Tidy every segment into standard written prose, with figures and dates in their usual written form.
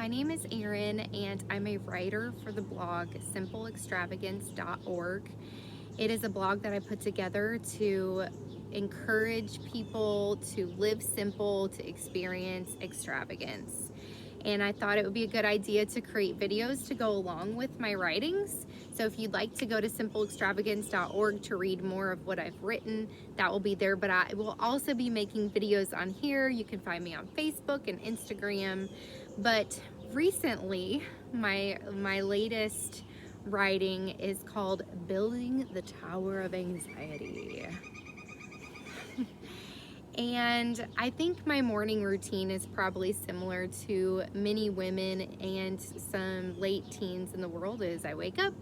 my name is Erin, and I'm a writer for the blog simpleextravagance.org. It is a blog that I put together to encourage people to live simple, to experience extravagance. And I thought it would be a good idea to create videos to go along with my writings. So if you'd like to go to simpleextravagance.org to read more of what I've written, that will be there. But I will also be making videos on here. You can find me on Facebook and Instagram. But recently, my latest writing is called Building the Tower of Anxiety. And I think my morning routine is probably similar to many women and some late teens in the world. Is I wake up,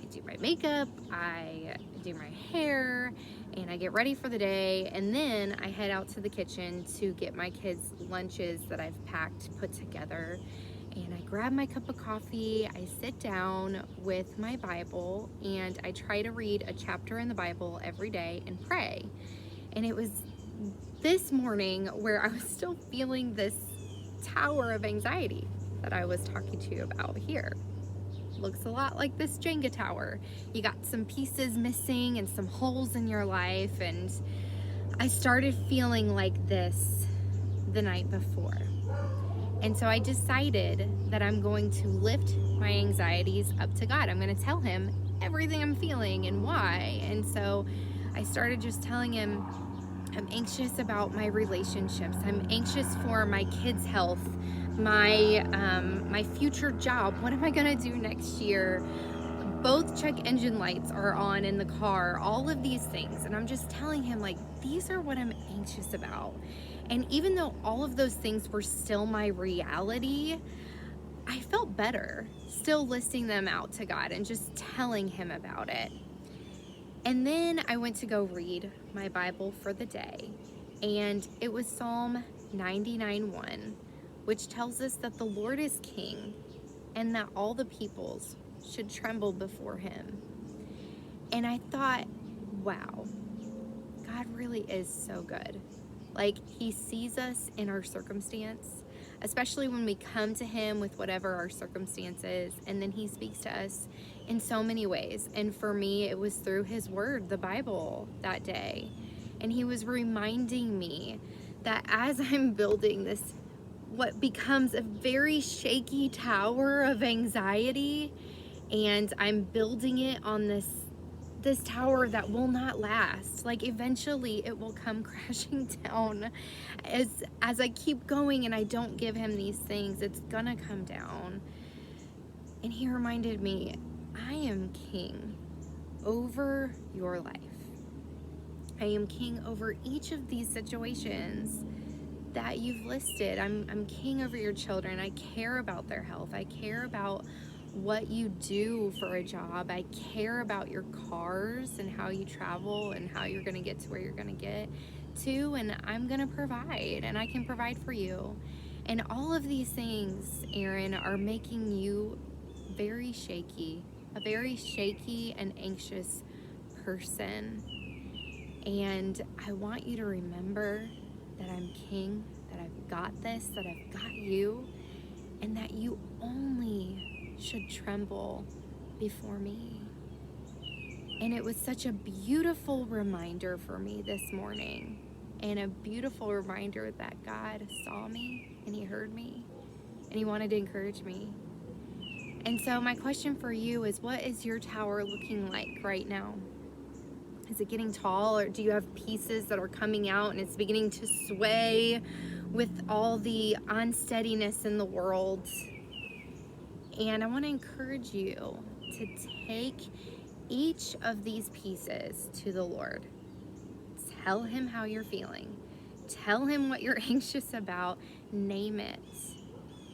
I do my makeup, I do my hair, and I get ready for the day, and then I head out to the kitchen to get my kids' lunches that I've packed, put together. And I grab my cup of coffee, I sit down with my Bible, and I try to read a chapter in the Bible every day and pray. And it was this morning where I was still feeling this tower of anxiety that I was talking to you about here. Looks a lot like this Jenga tower. You got some pieces missing and some holes in your life, and I started feeling like this the night before. And so I decided that I'm going to lift my anxieties up to God. I'm going to tell him everything I'm feeling and why. And so I started just telling him, I'm anxious about my relationships. I'm anxious for my kids' health, my future job. What am I gonna do next year? Both check engine lights are on in the car, all of these things. And I'm just telling him, like, these are what I'm anxious about. And even though all of those things were still my reality, I felt better still listing them out to God and just telling him about it. And then I went to go read my Bible for the day, and it was Psalm 99:1, which tells us that the Lord is king and that all the peoples should tremble before him. And I thought, wow, God really is so good. Like, he sees us in our circumstance, especially when we come to him with whatever our circumstance is, and then he speaks to us in so many ways. And for me, it was through his word, the Bible, that day. And he was reminding me that as I'm building this, what becomes a very shaky tower of anxiety, and I'm building it on this tower that will not last. Like, eventually it will come crashing down. As I keep going and I don't give him these things, it's gonna come down. And he reminded me, I am king over your life. I am king over each of these situations that you've listed. I'm king over your children. I care about their health. I care about what you do for a job. I care about your cars and how you travel and how you're going to get to where you're going to get to, and I'm going to provide, and I can provide for you. And all of these things, Erin, are making you very shaky, a very shaky and anxious person. And I want you to remember that I'm king, that I've got this, that I've got you, and that you only should tremble before me. And it was such a beautiful reminder for me this morning, and a beautiful reminder that God saw me and he heard me and he wanted to encourage me. And so my question for you is, what is your tower looking like right now? Is it getting tall, or do you have pieces that are coming out and it's beginning to sway with all the unsteadiness in the world? And I want to encourage you to take each of these pieces to the Lord. Tell him how you're feeling. Tell him what you're anxious about. Name it.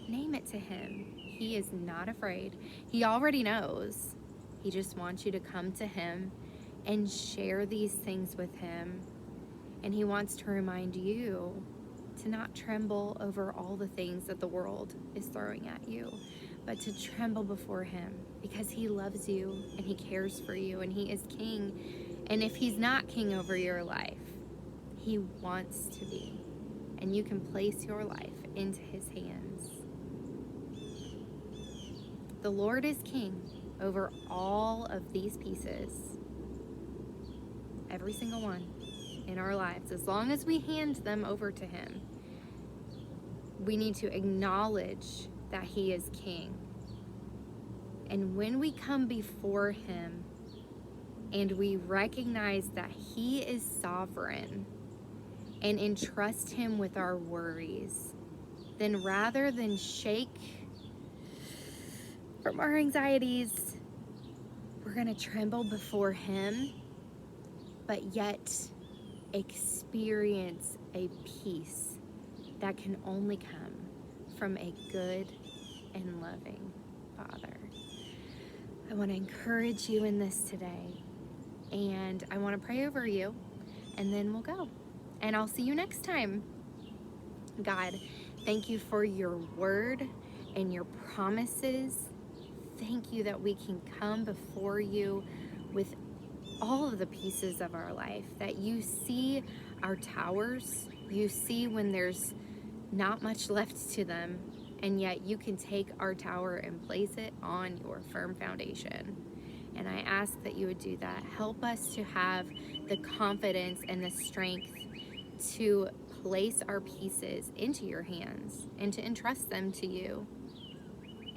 Name it to him. He is not afraid. He already knows. He just wants you to come to him and share these things with him. And he wants to remind you to not tremble over all the things that the world is throwing at you, but to tremble before him, because he loves you and he cares for you and he is king. And if he's not king over your life, he wants to be. And you can place your life into his hands. The Lord is king over all of these pieces, every single one in our lives. As long as we hand them over to him, we need to acknowledge that he is king. And when we come before him and we recognize that he is sovereign and entrust him with our worries, then rather than shake from our anxieties, we're going to tremble before him, but yet experience a peace that can only come from a good and loving Father. I want to encourage you in this today, and I want to pray over you, and then we'll go. And I'll see you next time. God, thank you for your word and your promises. Thank you that we can come before you with all of the pieces of our life, that you see our towers, you see when there's not much left to them, and yet you can take our tower and place it on your firm foundation. And I ask that you would do that. Help us to have the confidence and the strength to place our pieces into your hands and to entrust them to you.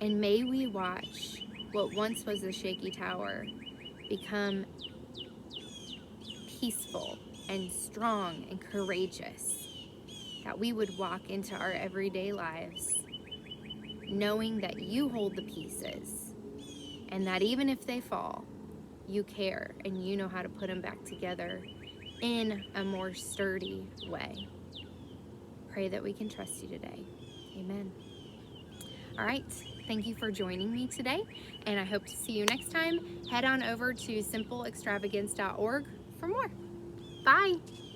And may we watch what once was a shaky tower become peaceful and strong and courageous, that we would walk into our everyday lives knowing that you hold the pieces, and that even if they fall, you care and you know how to put them back together in a more sturdy way. Pray that we can trust you today. Amen. All right, thank you for joining me today, and I hope to see you next time. Head on over to simpleextravagance.org for more. Bye.